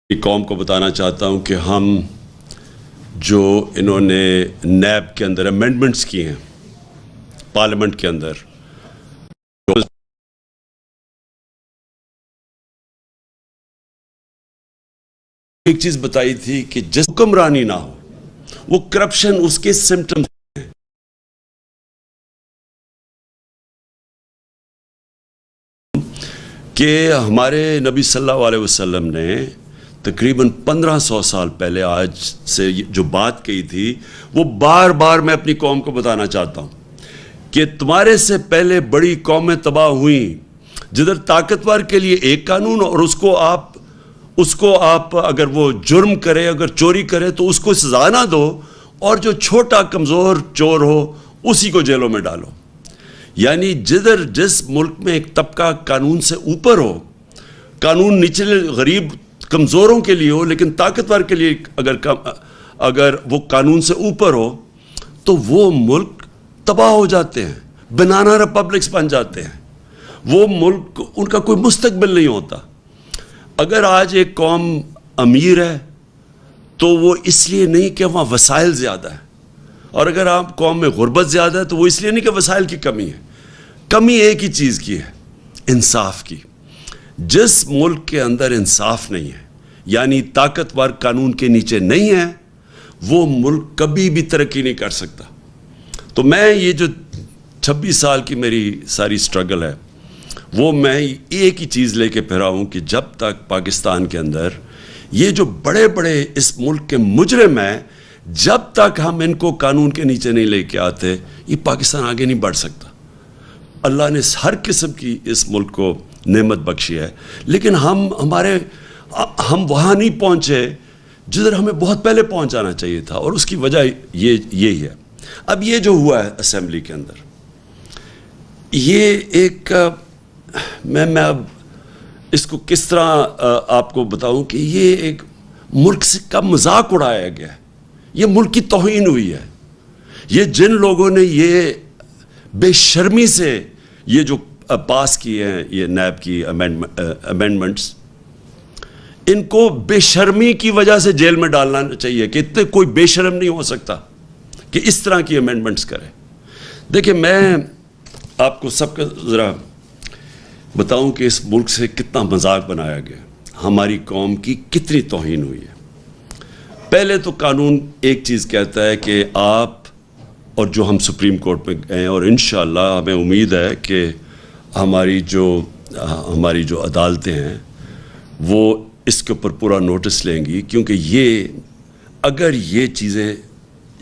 قوم کو بتانا چاہتا ہوں کہ ہم جو انہوں نے نیب کے اندر امینڈمنٹس کی ہیں پارلیمنٹ کے اندر، ایک چیز بتائی تھی کہ جس حکمرانی نہ ہو وہ کرپشن اس کے سمٹمز ہیں۔ کہ ہمارے نبی صلی اللہ علیہ وسلم نے تقریباً 1500 سال پہلے آج سے جو بات کہی تھی، وہ بار بار میں اپنی قوم کو بتانا چاہتا ہوں کہ تمہارے سے پہلے بڑی قومیں تباہ ہوئیں جدھر طاقتور کے لیے ایک قانون، اور اس کو آپ اگر وہ جرم کرے، اگر چوری کرے تو اس کو سزا نہ دو، اور جو چھوٹا کمزور چور ہو اسی کو جیلوں میں ڈالو۔ یعنی جس ملک میں ایک طبقہ قانون سے اوپر ہو، قانون نچلے غریب کمزوروں کے لیے ہو، لیکن طاقتور کے لیے اگر وہ قانون سے اوپر ہو تو وہ ملک تباہ ہو جاتے ہیں، بنانا ریپبلکس بن جاتے ہیں۔ وہ ملک ان کا کوئی مستقبل نہیں ہوتا۔ اگر آج ایک قوم امیر ہے تو وہ اس لیے نہیں کہ وہاں وسائل زیادہ ہے، اور اگر آپ قوم میں غربت زیادہ ہے تو وہ اس لیے نہیں کہ وسائل کی کمی ہے۔ کمی ایک ہی چیز کی ہے، انصاف کی۔ جس ملک کے اندر انصاف نہیں ہے، یعنی طاقتور قانون کے نیچے نہیں ہے، وہ ملک کبھی بھی ترقی نہیں کر سکتا۔ تو میں یہ جو 26 سال کی میری ساری سٹرگل ہے، وہ میں ایک ہی چیز لے کے پھرا ہوں کہ جب تک پاکستان کے اندر یہ جو بڑے بڑے اس ملک کے مجرم ہیں، جب تک ہم ان کو قانون کے نیچے نہیں لے کے آتے، یہ پاکستان آگے نہیں بڑھ سکتا۔ اللہ نے ہر قسم کی اس ملک کو نعمت بخشی ہے، لیکن ہم وہاں نہیں پہنچے جدھر ہمیں بہت پہلے پہنچانا چاہیے تھا، اور اس کی وجہ یہی ہے۔ اب یہ جو ہوا ہے اسمبلی کے اندر، یہ ایک میں اب اس کو کس طرح آپ کو بتاؤں کہ یہ ایک ملک سے کا مذاق اڑایا گیا ہے، یہ ملک کی توہین ہوئی ہے۔ یہ جن لوگوں نے یہ بے شرمی سے یہ جو پاس کیے ہیں یہ نیب کی امینڈمنٹس، ان کو بے شرمی کی وجہ سے جیل میں ڈالنا چاہیے کہ اتنے کوئی بے شرم نہیں ہو سکتا کہ اس طرح کی امینڈمنٹس کرے۔ دیکھیں، میں آپ کو سب کا ذرا بتاؤں کہ اس ملک سے کتنا مذاق بنایا گیا، ہماری قوم کی کتنی توہین ہوئی ہے۔ پہلے تو قانون ایک چیز کہتا ہے کہ آپ، اور جو ہم سپریم کورٹ میں گئے ہیں، اور انشاءاللہ ہمیں امید ہے کہ ہماری جو عدالتیں ہیں وہ اس کے اوپر پورا نوٹس لیں گی، کیونکہ اگر یہ چیزیں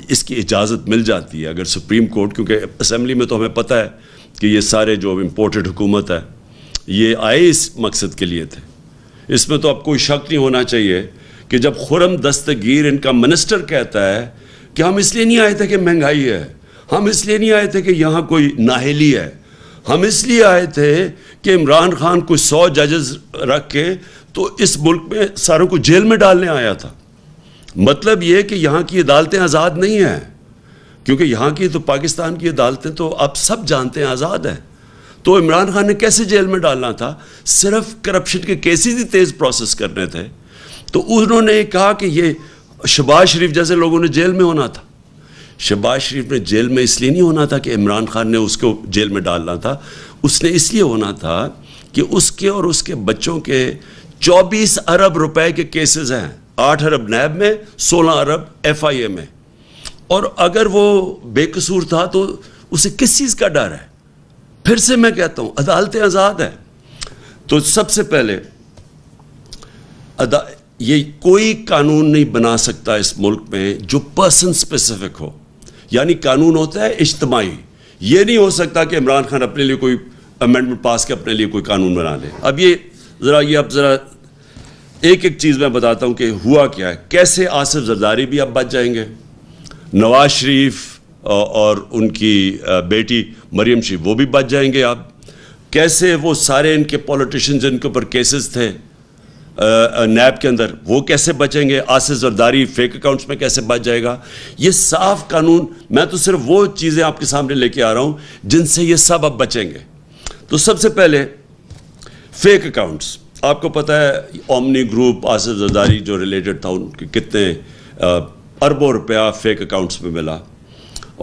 اس کی اجازت مل جاتی ہے، اگر سپریم کورٹ، کیونکہ اسمبلی میں تو ہمیں پتہ ہے کہ یہ سارے جو امپورٹڈ حکومت ہے یہ آئے اس مقصد کے لیے تھے۔ اس میں تو اب کوئی شک نہیں ہونا چاہیے کہ جب خرم دستگیر ان کا منسٹر کہتا ہے کہ ہم اس لیے نہیں آئے تھے کہ مہنگائی ہے، ہم اس لیے نہیں آئے تھے کہ یہاں کوئی نااہلی ہے، ہم اس لیے آئے تھے کہ عمران خان کوئی 100 ججز رکھ کے تو اس ملک میں ساروں کو جیل میں ڈالنے آیا تھا۔ مطلب یہ کہ یہاں کی عدالتیں آزاد نہیں ہیں، کیونکہ یہاں کی تو پاکستان کی عدالتیں تو آپ سب جانتے ہیں آزاد ہیں۔ تو عمران خان نے کیسے جیل میں ڈالنا تھا؟ صرف کرپشن کے کیسز ہی تیز پروسیس کرنے تھے۔ تو انہوں نے کہا کہ یہ شہباز شریف جیسے لوگوں نے جیل میں ہونا تھا۔ شہباز شریف نے جیل میں اس لیے نہیں ہونا تھا کہ عمران خان نے اس کو جیل میں ڈالنا تھا، اس نے اس لیے ہونا تھا کہ اس کے اور اس کے بچوں کے 24 ارب روپے کے کیسز ہیں، 8 ارب نیب میں، 16 ارب ایف آئی اے میں، اور اگر وہ بے قصور تھا تو اسے کس چیز کا ڈر ہے؟ پھر سے میں کہتا ہوں، عدالتیں آزاد ہیں۔ تو سب سے پہلے یہ کوئی قانون نہیں بنا سکتا اس ملک میں جو پرسن سپیسیفک ہو، یعنی قانون ہوتا ہے اجتماعی۔ یہ نہیں ہو سکتا کہ عمران خان اپنے لیے کوئی امینڈمنٹ پاس کے اپنے لیے کوئی قانون بنا لے۔ اب ذرا ایک چیز میں بتاتا ہوں کہ ہوا کیا ہے، کیسے آصف زرداری بھی اب بچ جائیں گے، نواز شریف اور ان کی بیٹی مریم شریف وہ بھی بچ جائیں گے اب، کیسے وہ سارے ان کے پولیٹیشین جن کے اوپر کیسز تھے نیب کے اندر وہ کیسے بچیں گے، آصف زرداری فیک اکاؤنٹس میں کیسے بچ جائے گا۔ یہ صاف قانون، میں تو صرف وہ چیزیں آپ کے سامنے لے کے آ رہا ہوں جن سے یہ سب اب بچیں گے۔ تو سب سے پہلے فیک اکاؤنٹس، آپ کو پتہ ہے اومنی گروپ آصف زرداری جو ریلیٹڈ تھا ان کے کتنے اربوں روپیہ فیک اکاؤنٹس میں ملا.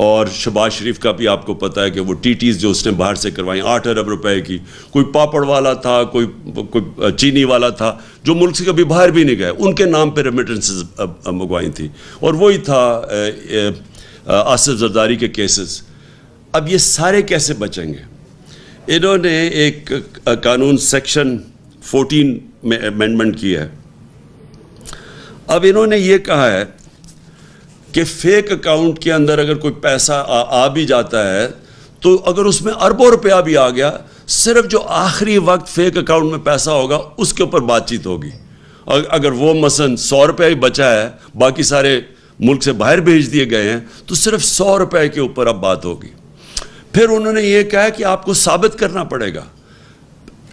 اور شہباز شریف کا بھی آپ کو پتہ ہے کہ وہ ٹی ٹیز جو اس نے باہر سے کروائیں 8 ارب روپے کی, کوئی پاپڑ والا تھا, کوئی چینی والا تھا جو ملک سے کبھی باہر بھی نہیں گئے, ان کے نام پہ ریمیٹنسز منگوائی تھی. اور وہی تھا آصف زرداری کے کیسز. اب یہ سارے کیسے بچیں گے؟ انہوں نے ایک قانون سیکشن 14 میں امینڈمنٹ کی ہے. اب انہوں نے یہ کہا ہے کہ فیک اکاؤنٹ کے اندر اگر کوئی پیسہ آ بھی جاتا ہے تو اگر اس میں اربوں روپیہ بھی آ گیا, صرف جو آخری وقت فیک اکاؤنٹ میں پیسہ ہوگا اس کے اوپر بات چیت ہوگی. اگر وہ مثلا 100 روپے ہی بچا ہے, باقی سارے ملک سے باہر بھیج دیے گئے ہیں, تو صرف 100 روپے کے اوپر اب بات ہوگی. پھر انہوں نے یہ کہا کہ آپ کو ثابت کرنا پڑے گا.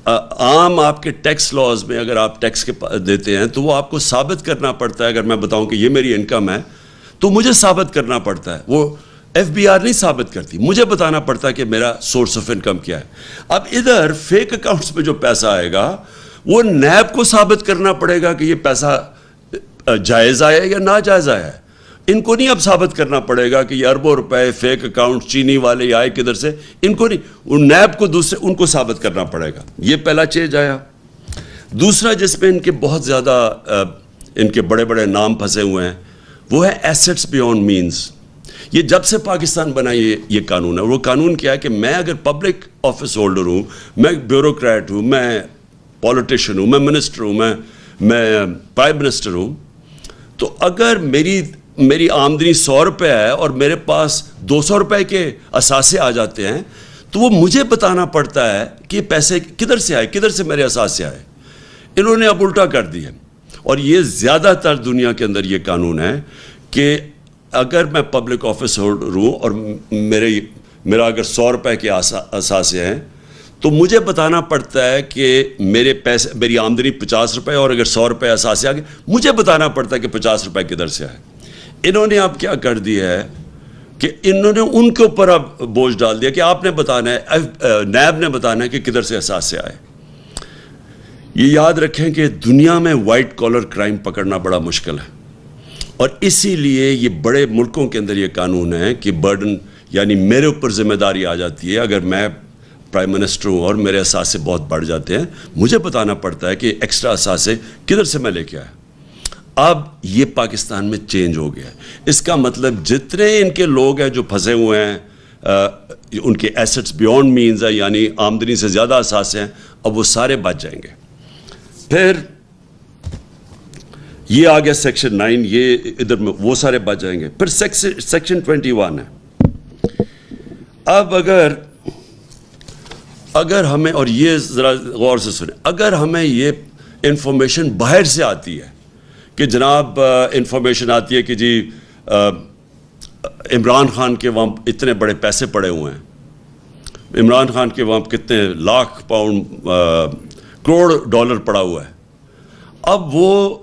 عام آپ کے ٹیکس لاز میں اگر آپ ٹیکس کے دیتے ہیں تو وہ آپ کو ثابت کرنا پڑتا ہے. اگر میں بتاؤں کہ یہ میری انکم ہے تو مجھے ثابت کرنا پڑتا ہے. وہ ایف بی آر نہیں ثابت کرتی, مجھے بتانا پڑتا ہے کہ میرا سورس آف انکم کیا ہے. اب ادھر فیک اکاؤنٹس میں جو پیسہ آئے گا وہ نیب کو ثابت کرنا پڑے گا کہ یہ پیسہ جائز آیا یا ناجائز آیا ہے. ان کو نہیں اب ثابت کرنا پڑے گا کہ یہ اربوں روپے فیک اکاؤنٹ چینی والے آئے کدھر سے, ان کو نہیں, ان نیب کو ان کو ثابت کرنا پڑے گا. یہ پہلا چینج آیا. دوسرا جس میں ان کے بہت زیادہ ان کے بڑے بڑے نام پھنسے ہوئے ہیں وہ ہے ایسٹس بیونڈ مینز. یہ جب سے پاکستان بنا یہ قانون ہے. وہ قانون کیا ہے کہ میں اگر پبلک آفس ہولڈر ہوں, میں بیوروکریٹ ہوں, میں پولیٹیشین ہوں, میں منسٹر ہوں, میں پرائم منسٹر ہوں, تو اگر میری آمدنی 100 روپے ہے اور میرے پاس 200 روپے کے اثاثے آ جاتے ہیں تو وہ مجھے بتانا پڑتا ہے کہ یہ پیسے کدھر سے آئے, کدھر سے میرے اثاثے آئے. انہوں نے اب الٹا کر دیا. اور یہ زیادہ تر دنیا کے اندر یہ قانون ہے کہ اگر میں پبلک آفس ہولڈر ہوں اور میرا اگر 100 روپے کے اثاثے ہیں تو مجھے بتانا پڑتا ہے کہ میری آمدنی 50 روپے اور اگر 100 روپے اثاثے آ گئے مجھے بتانا پڑتا ہے کہ 50 روپے کدھر سے آئے. انہوں نے اب کیا کر دیا ہے کہ انہوں نے ان کے اوپر اب بوجھ ڈال دیا کہ آپ نے بتانا ہے, نیب نے بتانا ہے کہ کدھر سے اثاثے آئے. یہ یاد رکھیں کہ دنیا میں وائٹ کالر کرائم پکڑنا بڑا مشکل ہے, اور اسی لیے یہ بڑے ملکوں کے اندر یہ قانون ہے کہ برڈن یعنی میرے اوپر ذمہ داری آ جاتی ہے. اگر میں پرائم منسٹر ہوں اور میرے اثاثے بہت بڑھ جاتے ہیں, مجھے بتانا پڑتا ہے کہ ایکسٹرا اثاثے کدھر سے میں لے کے آیا. اب یہ پاکستان میں چینج ہو گیا ہے. اس کا مطلب جتنے ان کے لوگ ہیں جو پھنسے ہوئے ہیں, ان کے ایسٹس بیونڈ مینز ہے یعنی آمدنی سے زیادہ اثاثے ہیں, اب وہ سارے بچ جائیں گے. پھر یہ آ گیا سیکشن 9, یہ ادھر میں وہ سارے بچ جائیں گے. پھر سیکشن 21 ہے. اب اگر ہمیں, اور یہ ذرا غور سے سنیں, اگر ہمیں یہ انفارمیشن باہر سے آتی ہے کہ جناب انفارمیشن آتی ہے کہ جی عمران خان کے وہاں اتنے بڑے پیسے پڑے ہوئے ہیں, عمران خان کے وہاں کتنے لاکھ پاؤنڈ کروڑ ڈالر پڑا ہوا ہے. اب وہ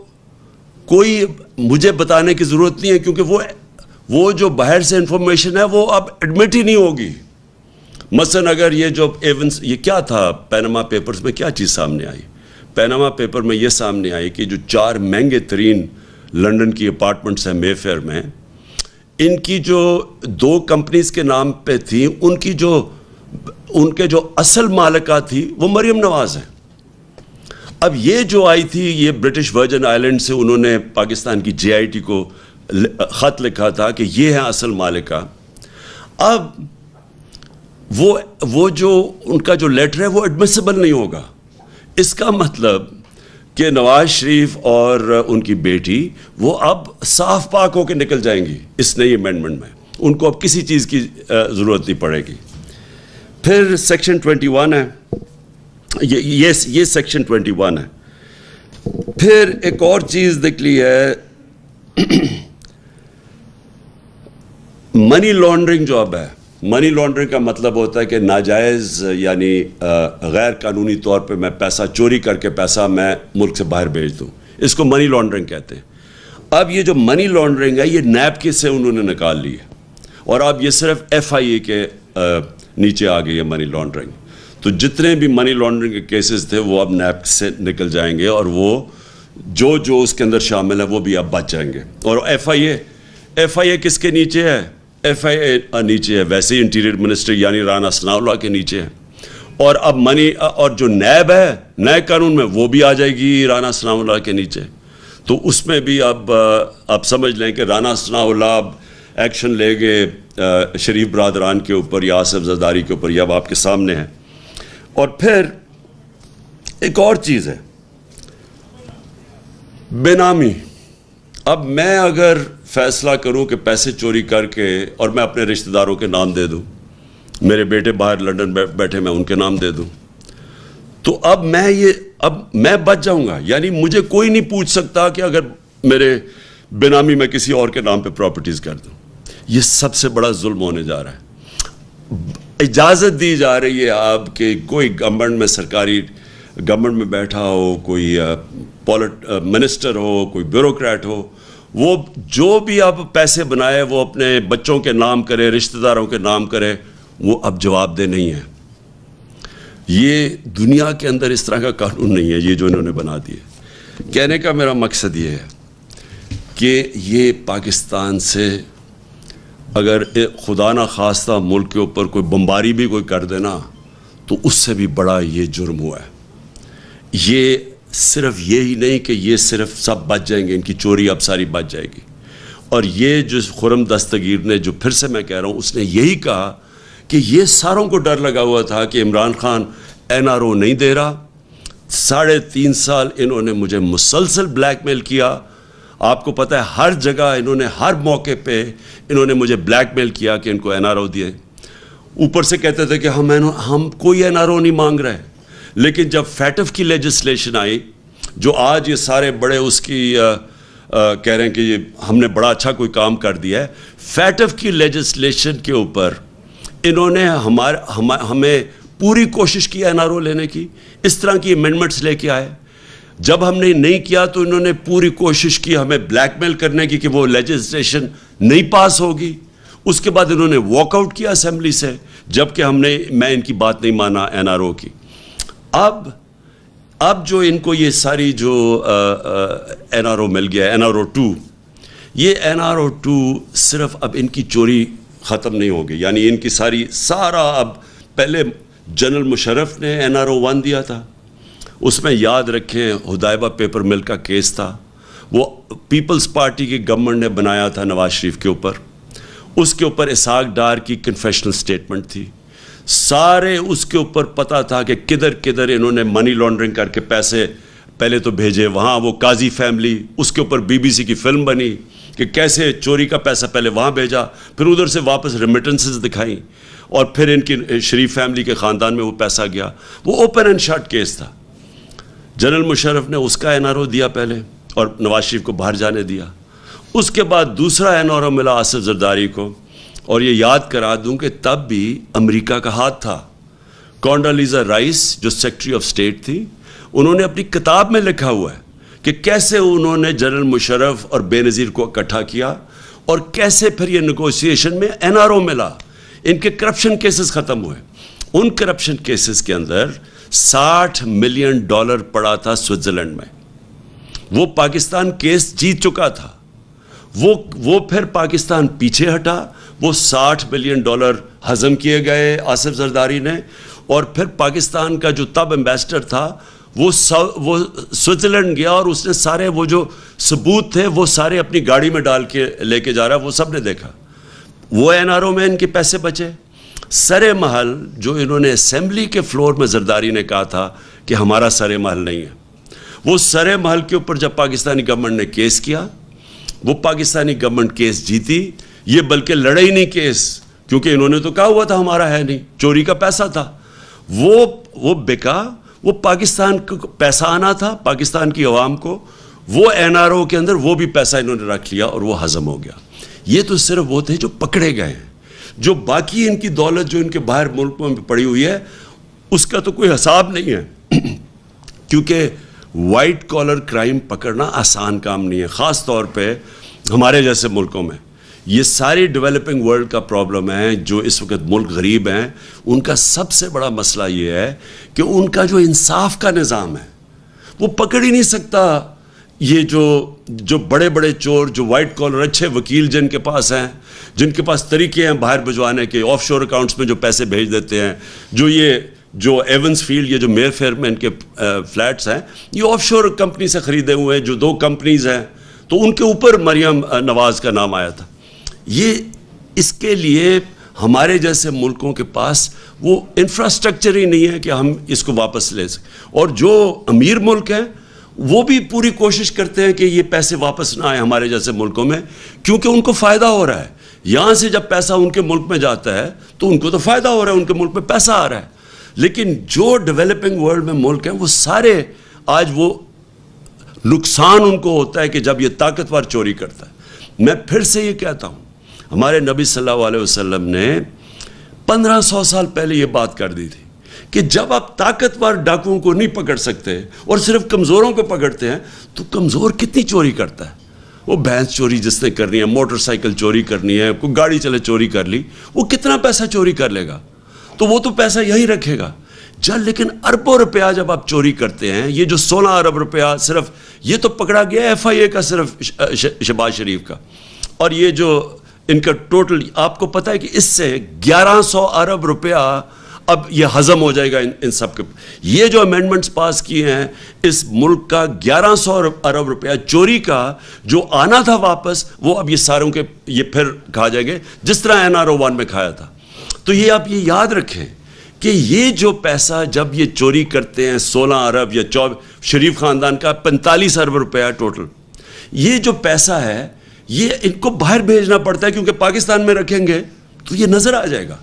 کوئی مجھے بتانے کی ضرورت نہیں ہے کیونکہ وہ جو باہر سے انفارمیشن ہے وہ اب ایڈمٹ ہی نہیں ہوگی. مثلا اگر یہ جو ایونس, یہ کیا تھا پیناما پیپرز میں کیا چیز سامنے آئی؟ پیناما پیپر میں یہ سامنے آئی کہ جو 4 مہنگے ترین لنڈن کی اپارٹمنٹس ہیں مے فیئر میں, ان کی جو 2 کمپنیز کے نام پہ تھیں, ان کے جو اصل مالکہ تھی وہ مریم نواز ہیں. اب یہ جو آئی تھی یہ برٹش ورجن آئلینڈ سے, انہوں نے پاکستان کی جے آئی ٹی کو خط لکھا تھا کہ یہ ہے اصل مالکہ. اب وہ جو ان کا جو لیٹر ہے وہ ایڈمیسیبل نہیں ہوگا. اس کا مطلب کہ نواز شریف اور ان کی بیٹی وہ اب صاف پاک ہو کے نکل جائیں گی اس نئی امینڈمنٹ میں, ان کو اب کسی چیز کی ضرورت نہیں پڑے گی. پھر سیکشن 21 ہے, یہ سیکشن 21 ہے. پھر ایک اور چیز نکلی ہے, منی لانڈرنگ جو اب ہے. منی لانڈرنگ کا مطلب ہوتا ہے کہ ناجائز یعنی غیر قانونی طور پہ میں پیسہ چوری کر کے پیسہ میں ملک سے باہر بھیج دوں, اس کو منی لانڈرنگ کہتے ہیں. اب یہ جو منی لانڈرنگ ہے یہ نیب کے سے انہوں نے نکال لی ہے, اور اب یہ صرف FIA کے نیچے آ گئی ہے منی لانڈرنگ. تو جتنے بھی منی لانڈرنگ کے کیسز تھے وہ اب نیب سے نکل جائیں گے، اور وہ جو اس کے اندر شامل ہے وہ بھی اب بچ جائیں گے۔ اور ایف آئی اے کس کے نیچے ہے؟ ایف آئی اے نیچے ہے ویسے ہی انٹیریئر منسٹر یعنی رانا ثناءاللہ کے نیچے ہے، اور اب اور جو نیب ہے نئے قانون میں وہ بھی آ جائے گی رانا ثناءاللہ کے نیچے۔ تو اس میں بھی اب سمجھ لیں کہ رانا ثناءاللہ اب ایکشن لے گئے شریف برادران کے اوپر یا آصف زرداری کے اوپر، یہ اب آپ کے سامنے ہے۔ اور پھر ایک اور چیز ہے، بے نامی۔ اب میں اگر فیصلہ کروں کہ پیسے چوری کر کے اور میں اپنے رشتہ داروں کے نام دے دوں، میرے بیٹے باہر لندن بیٹھے میں ان کے نام دے دوں، تو اب میں بچ جاؤں گا، یعنی مجھے کوئی نہیں پوچھ سکتا کہ اگر میرے بے نامی میں کسی اور کے نام پہ پراپرٹیز کر دوں۔ یہ سب سے بڑا ظلم ہونے جا رہا ہے۔ اجازت دی جا رہی ہے آپ کہ کوئی گورنمنٹ میں سرکاری گورنمنٹ میں بیٹھا ہو، کوئی منسٹر ہو، کوئی بیوروکریٹ ہو، وہ جو بھی اب پیسے بنائے وہ اپنے بچوں کے نام کرے، رشتہ داروں کے نام کرے، وہ اب جواب دہ نہیں ہے۔ یہ دنیا کے اندر اس طرح کا قانون نہیں ہے یہ جو انہوں نے بنا دیے۔ کہنے کا میرا مقصد یہ ہے کہ یہ پاکستان سے اگر خدا نہ خواستہ ملک کے اوپر کوئی بمباری بھی کوئی کر دینا تو اس سے بھی بڑا یہ جرم ہوا ہے۔ یہ صرف یہی نہیں کہ یہ صرف سب بچ جائیں گے، ان کی چوری اب ساری بچ جائے گی۔ اور یہ جو خرم دستگیر نے، جو پھر سے میں کہہ رہا ہوں، اس نے یہی کہا کہ یہ ساروں کو ڈر لگا ہوا تھا کہ Imran Khan N R O نہیں دے رہا، 3.5 سال انہوں نے مجھے مسلسل بلیک میل کیا۔ آپ کو پتہ ہے ہر جگہ انہوں نے، ہر موقع پہ انہوں نے مجھے بلیک میل کیا کہ ان کو این آر او دیے۔ اوپر سے کہتے تھے کہ ہم کوئی این آر او نہیں مانگ رہے، لیکن جب فیٹف کی لیجسلیشن آئی، جو آج یہ سارے بڑے اس کی کہہ رہے ہیں کہ یہ ہم نے بڑا اچھا کوئی کام کر دیا ہے، فیٹف کی لیجسلیشن کے اوپر انہوں نے ہمیں پوری کوشش کی این آر او لینے کی، اس طرح کی امینڈمنٹس لے کے آئے۔ جب ہم نے نہیں کیا تو انہوں نے پوری کوشش کی ہمیں بلیک میل کرنے کی کہ وہ لیجسلیشن نہیں پاس ہوگی۔ اس کے بعد انہوں نے واک آؤٹ کیا اسمبلی سے، جبکہ میں ان کی بات نہیں مانا این آر او کی۔ اب جو ان کو یہ ساری جو این آر او مل گیا، این آر او 2، یہ این آر او 2 صرف اب ان کی چوری ختم نہیں ہوگی، یعنی ان کی سارا اب پہلے جنرل مشرف نے این آر او 1 دیا تھا، اس میں یاد رکھیں ہدایبہ پیپر مل کا کیس تھا، وہ پیپلز پارٹی کی گورنمنٹ نے بنایا تھا نواز شریف کے اوپر، اس کے اوپر اسحاق ڈار کی کنفیشنل سٹیٹمنٹ تھی، سارے اس کے اوپر پتہ تھا کہ کدھر انہوں نے منی لانڈرنگ کر کے پیسے پہلے تو بھیجے وہاں، وہ قاضی فیملی، اس کے اوپر BBC کی فلم بنی کہ کیسے چوری کا پیسہ پہلے وہاں بھیجا، پھر ادھر سے واپس ریمیٹنسز دکھائیں، اور پھر ان کی شریف فیملی کے خاندان میں وہ پیسہ گیا۔ وہ اوپن اینڈ شٹ کیس تھا۔ جنرل مشرف نے اس کا این آر او دیا پہلے اور نواز شریف کو باہر جانے دیا۔ اس کے بعد دوسرا این آر او ملا آصف زرداری کو، اور یہ یاد کرا دوں کہ تب بھی امریکہ کا ہاتھ تھا۔ کونڈالیزا رائس جو سیکرٹری آف اسٹیٹ تھی، انہوں نے اپنی کتاب میں لکھا ہوا ہے کہ کیسے انہوں نے جنرل مشرف اور بے نظیر کو اکٹھا کیا، اور کیسے پھر یہ نیگوشیشن میں این آر او ملا، ان کے کرپشن کیسز ختم ہوئے۔ ان کرپشن کیسز کے اندر $60 ملین پڑا تھا سوئٹزرلینڈ میں، وہ پاکستان کیس جیت چکا تھا، وہ پھر پاکستان پیچھے ہٹا، وہ $60 ملین ہضم کیے گئے آصف زرداری نے، اور پھر پاکستان کا جو تب ایمبیسڈر تھا وہ سوئٹزرلینڈ گیا، اور اس نے سارے وہ جو ثبوت تھے وہ سارے اپنی گاڑی میں ڈال کے لے کے جا رہا، وہ سب نے دیکھا۔ وہ این آر او میں ان کے پیسے بچے۔ سر محل جو انہوں نے اسمبلی کے فلور میں زرداری نے کہا تھا کہ ہمارا سر محل نہیں ہے، وہ سر محل کے اوپر جب پاکستانی گورنمنٹ نے کیس کیا، وہ پاکستانی گورنمنٹ کیس جیتی، یہ بلکہ لڑے ہی نہیں کیس، کیونکہ انہوں نے تو کہا ہوا تھا ہمارا ہے نہیں، چوری کا پیسہ تھا، وہ بکا، وہ پاکستان کو پیسہ آنا تھا پاکستان کی عوام کو، وہ این آر او کے اندر وہ بھی پیسہ انہوں نے رکھ لیا اور وہ ہضم ہو گیا۔ یہ تو صرف وہ تھے جو پکڑے گئے ہیں، جو باقی ان کی دولت جو ان کے باہر ملکوں میں پڑی ہوئی ہے اس کا تو کوئی حساب نہیں ہے، کیونکہ وائٹ کالر کرائم پکڑنا آسان کام نہیں ہے، خاص طور پہ ہمارے جیسے ملکوں میں۔ یہ ساری ڈیولپنگ ورلڈ کا پرابلم ہے. جو اس وقت ملک غریب ہیں ان کا سب سے بڑا مسئلہ یہ ہے کہ ان کا جو انصاف کا نظام ہے وہ پکڑ ہی نہیں سکتا. یہ جو بڑے بڑے چور، جو وائٹ کالر اچھے وکیل جن کے پاس ہیں، جن کے پاس طریقے ہیں باہر بھجوانے کے، آف شور اکاؤنٹس میں جو پیسے بھیج دیتے ہیں، جو ایونس فیلڈ، یہ جو میئر فیئر میں ان کے فلیٹس ہیں، یہ آف شور کمپنی سے خریدے ہوئے ہیں، جو 2 کمپنیز ہیں. تو ان کے اوپر مریم نواز کا نام آیا تھا. یہ اس کے لیے ہمارے جیسے ملکوں کے پاس وہ انفراسٹرکچر ہی نہیں ہے کہ ہم اس کو واپس لے سکیں. اور جو امیر ملک ہیں وہ بھی پوری کوشش کرتے ہیں کہ یہ پیسے واپس نہ آئیں ہمارے جیسے ملکوں میں، کیونکہ ان کو فائدہ ہو رہا ہے. یہاں سے جب پیسہ ان کے ملک میں جاتا ہے تو ان کو تو فائدہ ہو رہا ہے، ان کے ملک میں پیسہ آ رہا ہے. لیکن جو ڈیولپنگ ورلڈ میں ملک ہیں وہ سارے آج وہ نقصان ان کو ہوتا ہے کہ جب یہ طاقتور چوری کرتا ہے. میں پھر سے یہ کہتا ہوں، ہمارے نبی صلی اللہ علیہ وسلم نے 1500 سال پہلے یہ بات کر دی تھی کہ جب آپ طاقتور ڈاکوؤں کو نہیں پکڑ سکتے اور صرف کمزوروں کو پکڑتے ہیں تو کمزور کتنی چوری کرتا ہے. وہ بھینس چوری جس نے کرنی ہے، موٹر سائیکل چوری کرنی ہے، کوئی گاڑی چلے چوری کر لی، وہ کتنا پیسہ چوری کر لے گا؟ تو وہ تو پیسہ یہی رکھے گا. لیکن اربوں روپیہ جب آپ چوری کرتے ہیں، یہ جو 16 ارب روپیہ صرف یہ تو پکڑا گیا FIA کا، صرف شہباز شریف کا، اور یہ جو ان کا ٹوٹل آپ کو پتہ ہے کہ اس سے 1100 ارب روپیہ اب یہ ہضم ہو جائے گا ان سب کے. یہ جو امینڈمنٹس پاس کیے ہیں اس ملک کا 1100 ارب روپیہ چوری کا جو آنا تھا واپس، وہ اب یہ ساروں کے یہ پھر کھا جائیں گے جس طرح NRO 1 میں کھایا تھا. تو یہ آپ یہ یاد رکھیں کہ یہ جو پیسہ جب یہ چوری کرتے ہیں 16 ارب یا 24، شریف خاندان کا 45 ارب روپیہ ٹوٹل، یہ جو پیسہ ہے یہ ان کو باہر بھیجنا پڑتا ہے کیونکہ پاکستان میں رکھیں گے تو یہ نظر آ جائے گا.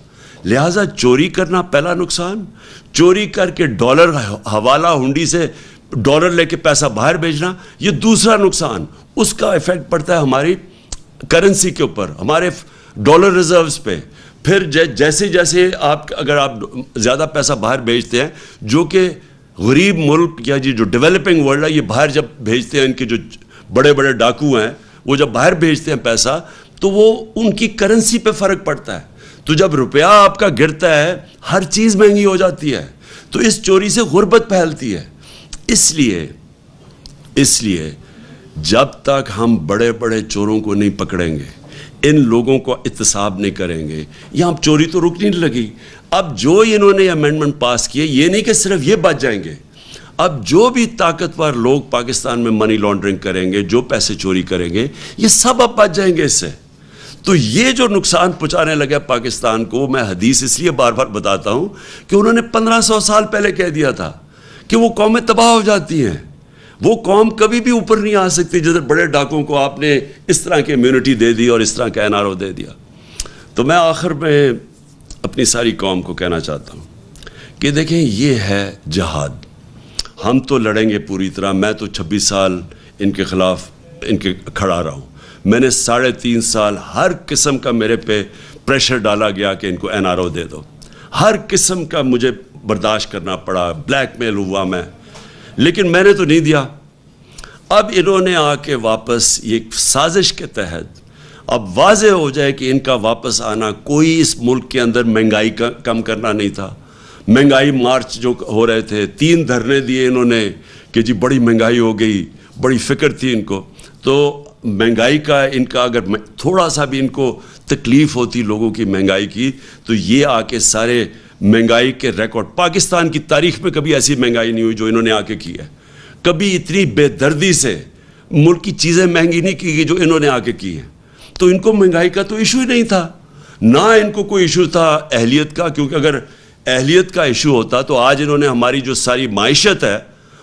لہٰذا چوری کرنا پہلا نقصان، چوری کر کے ڈالر حوالہ ہنڈی سے ڈالر لے کے پیسہ باہر بھیجنا یہ دوسرا نقصان. اس کا ایفیکٹ پڑتا ہے ہماری کرنسی کے اوپر، ہمارے ڈالر ریزروز پہ. پھر جیسے جیسے اگر آپ زیادہ پیسہ باہر بھیجتے ہیں، جو کہ غریب ملک یا جو ڈیولپنگ ورلڈ ہے یہ باہر جب بھیجتے ہیں، ان کے جو بڑے بڑے ڈاکو ہیں وہ جب باہر بھیجتے ہیں پیسہ تو وہ ان کی کرنسی پہ فرق پڑتا ہے. تو جب روپیہ آپ کا گرتا ہے ہر چیز مہنگی ہو جاتی ہے. تو اس چوری سے غربت پھیلتی ہے. اس لیے جب تک ہم بڑے بڑے چوروں کو نہیں پکڑیں گے، ان لوگوں کو احتساب نہیں کریں گے، یہاں چوری تو رک نہیں لگی. اب جو انہوں نے امینڈمنٹ پاس کیے، یہ نہیں کہ صرف یہ بچ جائیں گے، اب جو بھی طاقتور لوگ پاکستان میں منی لانڈرنگ کریں گے، جو پیسے چوری کریں گے، یہ سب اب بچ جائیں گے اس سے. تو یہ جو نقصان پہنچانے لگا پاکستان کو، میں حدیث اس لیے بار بار بتاتا ہوں کہ انہوں نے 1500 سال پہلے کہہ دیا تھا کہ وہ قومیں تباہ ہو جاتی ہیں. وہ قوم کبھی بھی اوپر نہیں آ سکتی جدھر بڑے ڈاکوں کو آپ نے اس طرح کی امیونٹی دے دی اور اس طرح کا NRO دے دیا. تو میں آخر میں اپنی ساری قوم کو کہنا چاہتا ہوں کہ دیکھیں یہ ہے جہاد. ہم تو لڑیں گے پوری طرح. میں تو 26 سال ان کے خلاف کھڑا رہا ہوں. میں نے 3.5 سال ہر قسم کا میرے پہ پریشر ڈالا گیا کہ ان کو NRO دے دو. ہر قسم کا مجھے برداشت کرنا پڑا، بلیک میل ہوا میں، لیکن میں نے تو نہیں دیا. اب انہوں نے آ کے واپس ایک سازش کے تحت اب واضح ہو جائے کہ ان کا واپس آنا کوئی اس ملک کے اندر مہنگائی کا کم کرنا نہیں تھا. مہنگائی مارچ جو ہو رہے تھے، 3 دھرنے دیے انہوں نے کہ جی بڑی مہنگائی ہو گئی، بڑی فکر تھی ان کو. تو مہنگائی کا ان کا اگر تھوڑا سا بھی ان کو تکلیف ہوتی لوگوں کی مہنگائی کی، تو یہ آ کے سارے مہنگائی کے ریکارڈ، پاکستان کی تاریخ میں کبھی ایسی مہنگائی نہیں ہوئی جو انہوں نے آ کے کی ہے. کبھی اتنی بے دردی سے ملک کی چیزیں مہنگی نہیں کی گئی جو انہوں نے آ کے کی ہیں. تو ان کو مہنگائی کا تو ایشو ہی نہیں تھا، نہ ان کو کوئی ایشو تھا اہلیت کا، کیونکہ اگر اہلیت کا ایشو ہوتا تو آج انہوں نے ہماری جو ساری معیشت ہے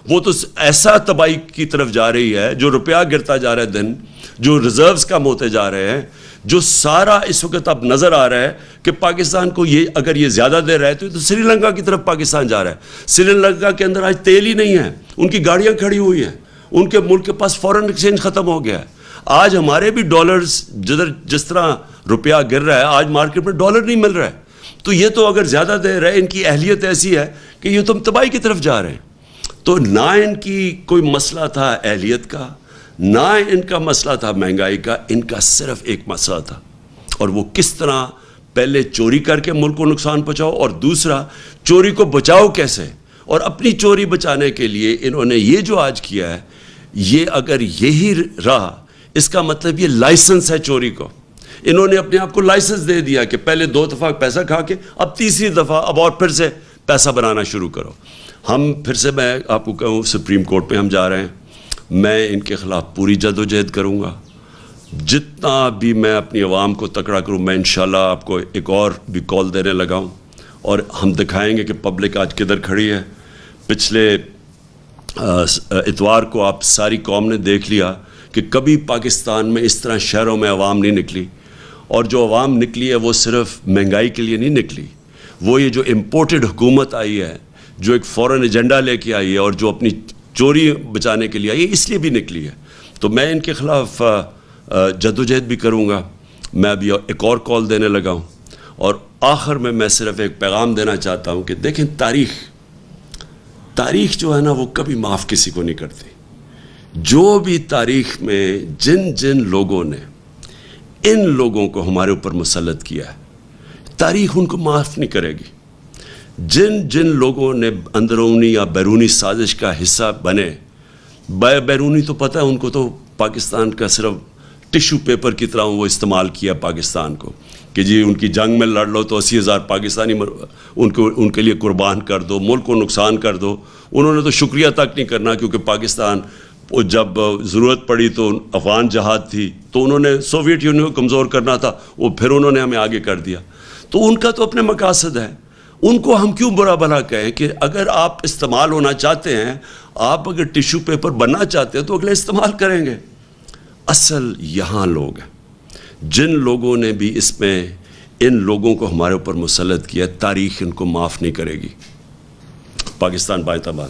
وہ تو ایسا تباہی کی طرف جا رہی ہے، جو روپیہ گرتا جا رہا ہے دن، جو ریزروز کم ہوتے جا رہے ہیں، جو سارا اس وقت اب نظر آ رہا ہے کہ پاکستان کو یہ اگر یہ زیادہ دے رہا ہے تو سری لنکا کی طرف پاکستان جا رہا ہے. سری لنکا کے اندر آج تیل ہی نہیں ہے، ان کی گاڑیاں کھڑی ہوئی ہیں، ان کے ملک کے پاس فورن ایکسچینج ختم ہو گیا ہے. آج ہمارے بھی ڈالرز جس طرح روپیہ گر رہا ہے، آج مارکیٹ میں ڈالر نہیں مل رہا ہے. تو یہ تو اگر زیادہ دے رہے، ان کی اہلیت ایسی ہے کہ یہ تو ہم تباہی کی طرف جا رہے ہیں. تو نہ ان کی کوئی مسئلہ تھا اہلیت کا، نہ ان کا مسئلہ تھا مہنگائی کا، ان کا صرف ایک مسئلہ تھا اور وہ کس طرح پہلے چوری کر کے ملک کو نقصان پہنچاؤ، اور دوسرا چوری کو بچاؤ کیسے، اور اپنی چوری بچانے کے لیے انہوں نے یہ جو آج کیا ہے، یہ اگر یہی رہا، اس کا مطلب یہ لائسنس ہے چوری کو. انہوں نے اپنے آپ کو لائسنس دے دیا کہ پہلے 2 دفعہ پیسہ کھا کے اب تیسری دفعہ اب اور پھر سے پیسہ بنانا شروع کرو. ہم پھر سے میں آپ کو کہوں سپریم کورٹ میں ہم جا رہے ہیں، میں ان کے خلاف پوری جدوجہد کروں گا. جتنا بھی میں اپنی عوام کو تکڑا کروں، میں انشاءاللہ آپ کو ایک اور بھی کال دینے لگا ہوں، اور ہم دکھائیں گے کہ پبلک آج کدھر کھڑی ہے. پچھلے اتوار کو آپ ساری قوم نے دیکھ لیا کہ کبھی پاکستان میں اس طرح شہروں میں عوام نہیں نکلی، اور جو عوام نکلی ہے وہ صرف مہنگائی کے لیے نہیں نکلی، وہ یہ جو امپورٹڈ حکومت آئی ہے، جو ایک فورن ایجنڈا لے کے آئی ہے، اور جو اپنی چوری بچانے کے لیے آئی ہے، اس لیے بھی نکلی ہے. تو میں ان کے خلاف جدوجہد بھی کروں گا. میں ابھی ایک اور کال دینے لگا ہوں، اور آخر میں صرف ایک پیغام دینا چاہتا ہوں کہ دیکھیں، تاریخ جو ہے نا وہ کبھی معاف کسی کو نہیں کرتی. جو بھی تاریخ میں جن لوگوں نے ان لوگوں کو ہمارے اوپر مسلط کیا ہے، تاریخ ان کو معاف نہیں کرے گی. جن لوگوں نے اندرونی یا بیرونی سازش کا حصہ بنے، بیرونی تو پتہ ہے ان کو، تو پاکستان کا صرف ٹشو پیپر کی طرح وہ استعمال کیا پاکستان کو، کہ جی ان کی جنگ میں لڑ لو تو 80,000 پاکستانی ان کے لیے قربان کر دو، ملک کو نقصان کر دو. انہوں نے تو شکریہ تک نہیں کرنا، کیونکہ پاکستان جب ضرورت پڑی تو افغان جہاد تھی تو انہوں نے سوویت یونین کو کمزور کرنا تھا، وہ پھر انہوں نے ہمیں آگے کر دیا. تو ان کا تو اپنے مقاصد ہے، ان کو ہم کیوں برا بھلا کہیں کہ اگر آپ استعمال ہونا چاہتے ہیں، آپ اگر ٹیشو پیپر بننا چاہتے ہیں تو اگلے استعمال کریں گے. اصل یہاں لوگ ہیں جن لوگوں نے بھی اس میں ان لوگوں کو ہمارے اوپر مسلط کیا، تاریخ ان کو معاف نہیں کرے گی. پاکستان بائے تابان.